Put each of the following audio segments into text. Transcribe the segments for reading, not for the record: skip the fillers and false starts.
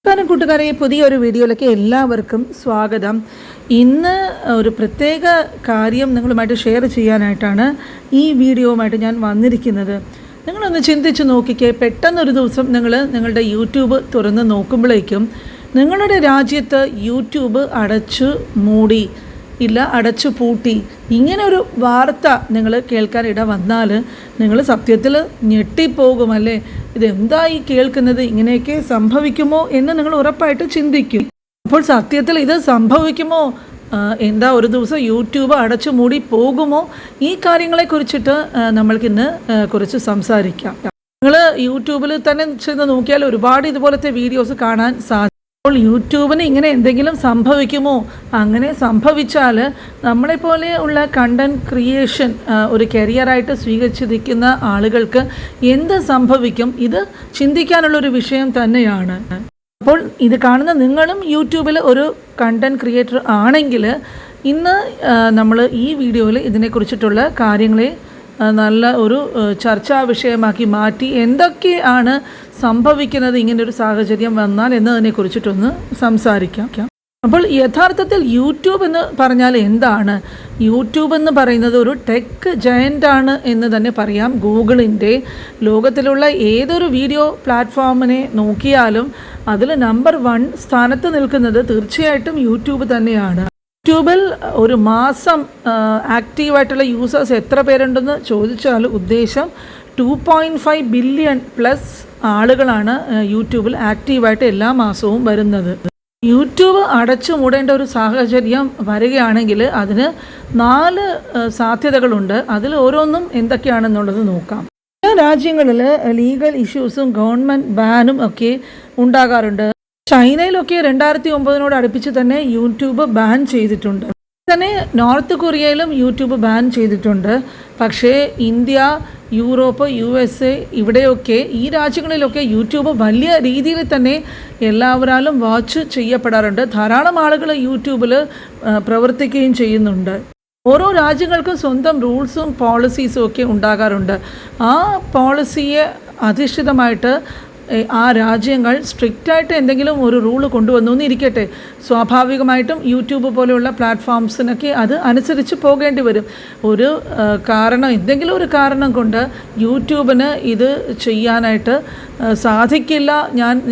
കാരണം കൂട്ടുകാരെ, പുതിയൊരു വീഡിയോയിലേക്ക് എല്ലാവർക്കും സ്വാഗതം. ഇന്ന് ഒരു പ്രത്യേക കാര്യം നിങ്ങളുമായിട്ട് ഷെയർ ചെയ്യാനായിട്ടാണ് ഈ വീഡിയോവുമായിട്ട് ഞാൻ വന്നിരിക്കുന്നത്. നിങ്ങളൊന്ന് ചിന്തിച്ച് നോക്കിക്കേ, പെട്ടെന്നൊരു ദിവസം നിങ്ങളുടെ യൂട്യൂബ് തുറന്ന് നോക്കുമ്പോഴേക്കും നിങ്ങളുടെ രാജ്യത്ത് യൂട്യൂബ് അടച്ചു പൂട്ടി, ഇങ്ങനെ ഒരു വാർത്ത നിങ്ങൾ കേൾക്കാനിട വന്നാൽ നിങ്ങൾ സത്യത്തിൽ ഞെട്ടിപ്പോകുമല്ലേ. ഇതെന്തായി കേൾക്കുന്നത്, ഇങ്ങനെയൊക്കെ സംഭവിക്കുമോ എന്ന് നിങ്ങൾ ഉറപ്പായിട്ട് ചിന്തിക്കും. അപ്പോൾ സത്യത്തിൽ ഇത് സംഭവിക്കുമോ, എന്താ ഒരു ദിവസം യൂട്യൂബ് അടച്ചു മൂടി പോകുമോ? ഈ കാര്യങ്ങളെക്കുറിച്ചിട്ട് നമ്മൾക്കിന്ന് കുറച്ച് സംസാരിക്കാം. നിങ്ങൾ യൂട്യൂബിൽ തന്നെ ചെന്ന് നോക്കിയാൽ ഒരുപാട് ഇതുപോലത്തെ വീഡിയോസ് കാണാൻ സാധിക്കും. അപ്പോൾ യൂട്യൂബിന് ഇങ്ങനെ എന്തെങ്കിലും സംഭവിക്കുമോ? അങ്ങനെ സംഭവിച്ചാൽ നമ്മളെപ്പോലെ ഉള്ള കണ്ടൻറ് ക്രിയേഷൻ ഒരു കരിയറായിട്ട് സ്വീകരിച്ചിരിക്കുന്ന ആളുകൾക്ക് എന്ത് സംഭവിക്കും? ഇത് ചിന്തിക്കാനുള്ളൊരു വിഷയം തന്നെയാണ്. അപ്പോൾ ഇത് കാണുന്ന നിങ്ങളും യൂട്യൂബിൽ ഒരു കണ്ടൻറ് ക്രിയേറ്റർ ആണെങ്കിൽ ഇന്ന് നമ്മൾ ഈ വീഡിയോയിൽ ഇതിനെക്കുറിച്ചിട്ടുള്ള കാര്യങ്ങളെ നല്ല ഒരു ചർച്ചാ വിഷയമാക്കി മാറ്റി എന്തൊക്കെയാണ് സംഭവിക്കുന്നത് ഇങ്ങനൊരു സാഹചര്യം വന്നാൽ എന്നതിനെക്കുറിച്ചിട്ടൊന്ന് സംസാരിക്കാം. അപ്പോൾ യഥാർത്ഥത്തിൽ യൂട്യൂബ് എന്ന് പറഞ്ഞാൽ എന്താണ്? യൂട്യൂബ് എന്ന് പറയുന്നത് ഒരു ടെക് ജയൻ്റാണ് എന്ന് തന്നെ പറയാം. ഗൂഗിളിൻ്റെ ലോകത്തിലുള്ള ഏതൊരു വീഡിയോ പ്ലാറ്റ്ഫോമിനെ നോക്കിയാലും അതിൽ നമ്പർ 1 സ്ഥാനത്ത് നിൽക്കുന്നത് തീർച്ചയായിട്ടും യൂട്യൂബ് തന്നെയാണ്. യൂട്യൂബിൽ ഒരു മാസം ആക്റ്റീവായിട്ടുള്ള യൂസേഴ്സ് എത്ര പേരുണ്ടെന്ന് ചോദിച്ചാൽ ഉദ്ദേശം 2.5 ബില്യൺ പ്ലസ് ആളുകളാണ് യൂട്യൂബിൽ ആക്റ്റീവായിട്ട് എല്ലാ മാസവും വരുന്നത്. യൂട്യൂബ് അടച്ചു മൂടേണ്ട ഒരു സാഹചര്യം വരികയാണെങ്കിൽ അതിന് 4 സാധ്യതകളുണ്ട്. അതിൽ ഓരോന്നും എന്തൊക്കെയാണെന്നുള്ളത് നോക്കാം. ചില രാജ്യങ്ങളിൽ ലീഗൽ ഇഷ്യൂസും ഗവൺമെൻറ് ബാനും ഒക്കെ ഉണ്ടാകാറുണ്ട്. ചൈനയിലൊക്കെ 2009 അടുപ്പിച്ച് തന്നെ യൂട്യൂബ് ബാൻ ചെയ്തിട്ടുണ്ട്. തന്നെ നോർത്ത് കൊറിയയിലും യൂട്യൂബ് ബാൻ ചെയ്തിട്ടുണ്ട്. പക്ഷേ ഇന്ത്യ, യൂറോപ്പ്, USA ഇവിടെയൊക്കെ ഈ രാജ്യങ്ങളിലൊക്കെ യൂട്യൂബ് വലിയ രീതിയിൽ തന്നെ എല്ലാവരാലും വാച്ച് ചെയ്യപ്പെടാറുണ്ട്. ധാരാളം ആളുകൾ യൂട്യൂബിൽ പ്രവർത്തിക്കുകയും ചെയ്യുന്നുണ്ട്. ഓരോ രാജ്യങ്ങൾക്കും സ്വന്തം റൂൾസും പോളിസീസും ഒക്കെ ഉണ്ടാകാറുണ്ട്. ആ പോളിസിയെ അധിഷ്ഠിതമായിട്ട് ആ രാജ്യങ്ങൾ സ്ട്രിക്റ്റായിട്ട് എന്തെങ്കിലും ഒരു റൂൾ കൊണ്ടുവന്നു എന്നിരിക്കട്ടെ, സ്വാഭാവികമായിട്ടും യൂട്യൂബ് പോലെയുള്ള പ്ലാറ്റ്ഫോംസിനൊക്കെ അത് അനുസരിച്ച് പോകേണ്ടി വരും. എന്തെങ്കിലും ഒരു കാരണം കൊണ്ട് യൂട്യൂബിന് ഇത് ചെയ്യാനായിട്ട് സാധിക്കില്ല,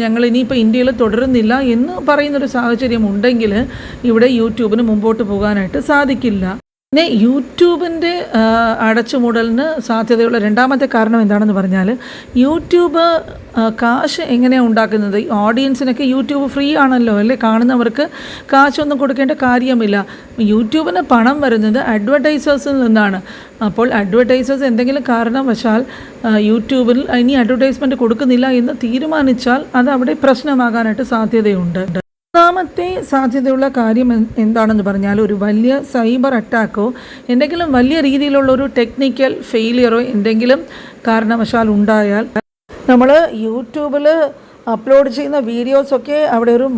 ഞങ്ങൾ ഇനിയിപ്പോൾ ഇന്ത്യയിൽ തുടരുന്നില്ല എന്ന് പറയുന്നൊരു സാഹചര്യം ഉണ്ടെങ്കിൽ ഇവിടെ യൂട്യൂബിന് മുമ്പോട്ട് പോകാനായിട്ട് സാധിക്കില്ല. പിന്നെ യൂട്യൂബിൻ്റെ അടച്ചുമൂടലിന് സാധ്യതയുള്ള രണ്ടാമത്തെ കാരണം എന്താണെന്ന് പറഞ്ഞാൽ, യൂട്യൂബ് കാശ് എങ്ങനെയാണ് ഉണ്ടാക്കുന്നത്? ഓഡിയൻസിനൊക്കെ യൂട്യൂബ് ഫ്രീ ആണല്ലോ അല്ലേ, കാണുന്നവർക്ക് കാശൊന്നും കൊടുക്കേണ്ട കാര്യമില്ല. യൂട്യൂബിന് പണം വരുന്നത് അഡ്വർടൈസേഴ്സിൽ നിന്നാണ്. അപ്പോൾ അഡ്വർടൈസേഴ്സ് എന്തെങ്കിലും കാരണവശാൽ യൂട്യൂബിൽ ഇനി അഡ്വർടൈസ്മെൻറ്റ് കൊടുക്കുന്നില്ല എന്ന് തീരുമാനിച്ചാൽ അത് അവിടെ പ്രശ്നമാകാനായിട്ട് സാധ്യതയുണ്ട്. മൂന്നാമത്തെ സാധ്യതയുള്ള കാര്യം എന്താണെന്ന് പറഞ്ഞാൽ, ഒരു വലിയ സൈബർ അറ്റാക്കോ എന്തെങ്കിലും വലിയ രീതിയിലുള്ള ഒരു ടെക്നിക്കൽ ഫെയിലിയറോ എന്തെങ്കിലും കാരണവശാൽ ഉണ്ടായാൽ, നമ്മൾ യൂട്യൂബിൽ അപ്ലോഡ് ചെയ്യുന്ന വീഡിയോസൊക്കെ അവിടെ ഒരു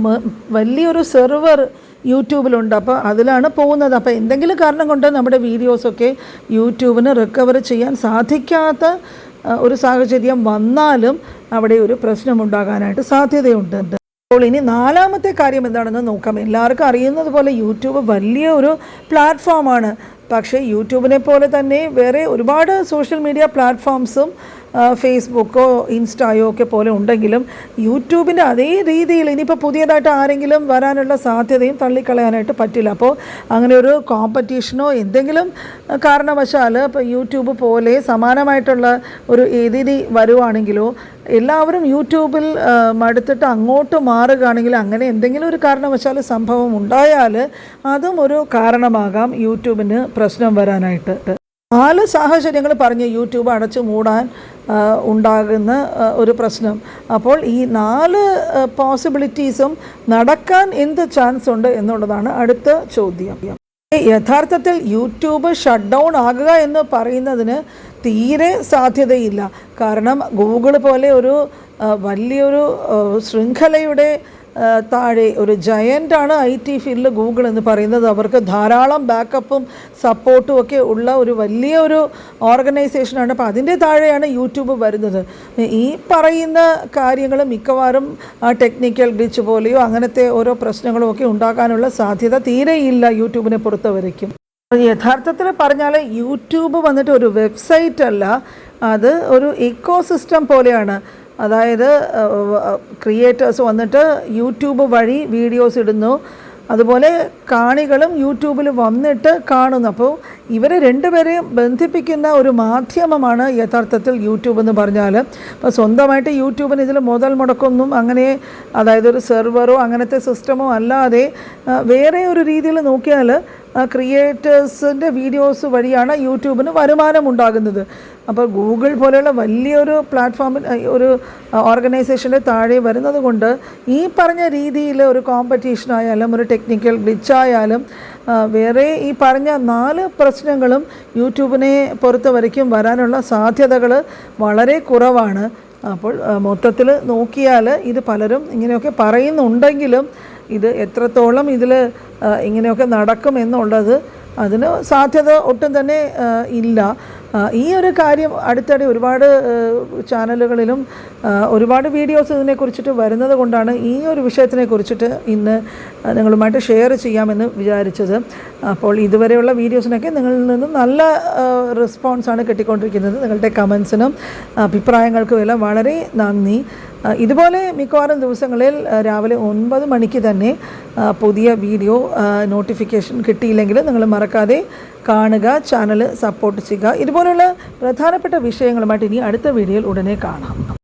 വലിയൊരു സെർവർ യൂട്യൂബിലുണ്ട്. അപ്പോൾ അതിലാണ് പോകുന്നത്. അപ്പോൾ എന്തെങ്കിലും കാരണം കൊണ്ട് നമ്മുടെ വീഡിയോസൊക്കെ യൂട്യൂബിന് റിക്കവർ ചെയ്യാൻ സാധിക്കാത്ത ഒരു സാഹചര്യം വന്നാലും അവിടെ ഒരു പ്രശ്നമുണ്ടാകാനായിട്ട് സാധ്യതയുണ്ട്. അപ്പോൾ ഇനി നാലാമത്തെ കാര്യം എന്താണെന്ന് നോക്കാം. എല്ലാവർക്കും അറിയുന്നത് പോലെ യൂട്യൂബ് വലിയ ഒരു പ്ലാറ്റ്ഫോമാണ്. പക്ഷേ യൂട്യൂബിനെ പോലെ തന്നെ വേറെ ഒരുപാട് സോഷ്യൽ മീഡിയ പ്ലാറ്റ്ഫോംസും ഫേസ്ബുക്കോ ഇൻസ്റ്റായോ ഒക്കെ പോലെ ഉണ്ടെങ്കിലും യൂട്യൂബിൻ്റെ അതേ രീതിയിൽ ഇനിയിപ്പോൾ പുതിയതായിട്ട് ആരെങ്കിലും വരാനുള്ള സാധ്യതയും തള്ളിക്കളയാനായിട്ട് പറ്റില്ല. അപ്പോൾ അങ്ങനെ ഒരു കോമ്പറ്റീഷനോ എന്തെങ്കിലും കാരണവശാൽ ഇപ്പോൾ യൂട്യൂബ് പോലെ സമാനമായിട്ടുള്ള ഒരു എതിരി വരുവാണെങ്കിലോ, എല്ലാവരും യൂട്യൂബിൽ മടുത്തിട്ട് അങ്ങോട്ട് മാറുകയാണെങ്കിൽ, അങ്ങനെ എന്തെങ്കിലും ഒരു കാരണവശാൽ സംഭവം ഉണ്ടായാൽ അതും ഒരു കാരണമാകാം യൂട്യൂബിന് പ്രശ്നം വരാനായിട്ട്. 4 സാഹചര്യങ്ങൾ പറഞ്ഞ് യൂട്യൂബ് അടച്ചു മൂടാൻ ഉണ്ടാകുന്ന ഒരു പ്രശ്നം. അപ്പോൾ ഈ 4 പോസിബിലിറ്റീസും നടക്കാൻ എന്ത് ചാൻസ് ഉണ്ട് എന്നുള്ളതാണ് അടുത്ത ചോദ്യം. യഥാർത്ഥത്തിൽ യൂട്യൂബ് ഷട്ട് ഡൗൺ ആകുക എന്ന് പറയുന്നതിന് തീരെ സാധ്യതയില്ല. കാരണം ഗൂഗിൾ പോലെ ഒരു വലിയൊരു ശൃംഖലയുടെ താഴെ ഒരു ജയൻ്റാണ് IT ഫീൽഡിൽ ഗൂഗിൾ എന്ന് പറയുന്നത്. അവർക്ക് ധാരാളം ബാക്കപ്പും സപ്പോർട്ടും ഒക്കെ ഉള്ള ഒരു വലിയൊരു ഓർഗനൈസേഷനാണ്. അപ്പോൾ അതിൻ്റെ താഴെയാണ് യൂട്യൂബ് വരുന്നത്. ഈ പറയുന്ന കാര്യങ്ങൾ മിക്കവാറും ടെക്നിക്കൽ ഗ്ലിച്ച് പോലെയോ അങ്ങനത്തെ ഓരോ പ്രശ്നങ്ങളും ഒക്കെ ഉണ്ടാക്കാനുള്ള സാധ്യത തീരെയില്ല യൂട്യൂബിനെ പുറത്ത് വരയ്ക്കും. യഥാർത്ഥത്തിൽ പറഞ്ഞാൽ യൂട്യൂബ് വന്നിട്ട് ഒരു വെബ്സൈറ്റ് അല്ല, അത് ഒരു ഇക്കോസിസ്റ്റം പോലെയാണ്. അതായത് ക്രിയേറ്റേഴ്സ് വന്നിട്ട് യൂട്യൂബ് വഴി വീഡിയോസ് ഇടുന്നു, അതുപോലെ കാണികളും യൂട്യൂബിൽ വന്നിട്ട് കാണുന്നു. അപ്പോൾ ഇവരെ രണ്ടുപേരെയും ബന്ധിപ്പിക്കുന്ന ഒരു മാധ്യമമാണ് യഥാർത്ഥത്തിൽ യൂട്യൂബ് എന്ന് പറഞ്ഞാൽ. അപ്പോൾ സ്വന്തമായിട്ട് യൂട്യൂബിന് ഇതിൽ മുതൽ മുടക്കൊന്നും അങ്ങനെ, അതായത് ഒരു സെർവറോ അങ്ങനത്തെ സിസ്റ്റമോ അല്ലാതെ വേറെ ഒരു രീതിയിൽ നോക്കിയാൽ ക്രിയേറ്റേഴ്സിൻ്റെ വീഡിയോസ് വഴിയാണ് യൂട്യൂബിന് വരുമാനം ഉണ്ടാകുന്നത്. അപ്പോൾ ഗൂഗിൾ പോലെയുള്ള വലിയൊരു പ്ലാറ്റ്ഫോമിൽ ഒരു ഓർഗനൈസേഷൻ്റെ താഴെ വരുന്നത് കൊണ്ട് ഈ പറഞ്ഞ രീതിയിൽ ഒരു കോമ്പറ്റീഷനായാലും ഒരു ടെക്നിക്കൽ ഗ്ലിച്ചായാലും വേറെ ഈ പറഞ്ഞ 4 പ്രശ്നങ്ങളും യൂട്യൂബിനെ പുറത്ത് വരയ്ക്കും വരാനുള്ള സാധ്യതകൾ വളരെ കുറവാണ്. അപ്പോൾ മൊത്തത്തിൽ നോക്കിയാൽ ഇത് പലരും ഇങ്ങനെയൊക്കെ പറയുന്നുണ്ടെങ്കിലും ഇത് എത്രത്തോളം ഇതിൽ ഇങ്ങനെയൊക്കെ നടക്കും എന്നുള്ളത് അതിന് സാധ്യത ഒട്ടും തന്നെ ഇല്ല. ഈ ഒരു കാര്യം അടുത്തിടെ ഒരുപാട് ചാനലുകളിലും ഒരുപാട് വീഡിയോസ് ഇതിനെക്കുറിച്ചിട്ട് വരുന്നത് കൊണ്ടാണ് ഈ ഒരു വിഷയത്തിനെ കുറിച്ചിട്ട് ഇന്ന് നിങ്ങളുമായിട്ട് ഷെയർ ചെയ്യാമെന്ന് വിചാരിച്ചത്. അപ്പോൾ ഇതുവരെയുള്ള വീഡിയോസിനൊക്കെ നിങ്ങളിൽ നിന്ന് നല്ല റെസ്പോൺസാണ് കിട്ടിക്കൊണ്ടിരിക്കുന്നത്. നിങ്ങളുടെ കമൻസിനും അഭിപ്രായങ്ങൾക്കും എല്ലാം വളരെ നന്ദി. ഇതുപോലെ മിക്കവാറും ദിവസങ്ങളിൽ രാവിലെ 9 മണിക്ക് തന്നെ പുതിയ വീഡിയോ നോട്ടിഫിക്കേഷൻ കിട്ടിയില്ലെങ്കിൽ നിങ്ങൾ മറക്കാതെ കാണുക, ചാനൽ സപ്പോർട്ട് ചെയ്യുക. ഇതുപോലുള്ള പ്രധാനപ്പെട്ട വിഷയങ്ങളുമായിട്ട് ഇനി അടുത്ത വീഡിയോയിൽ ഉടനെ കാണാം.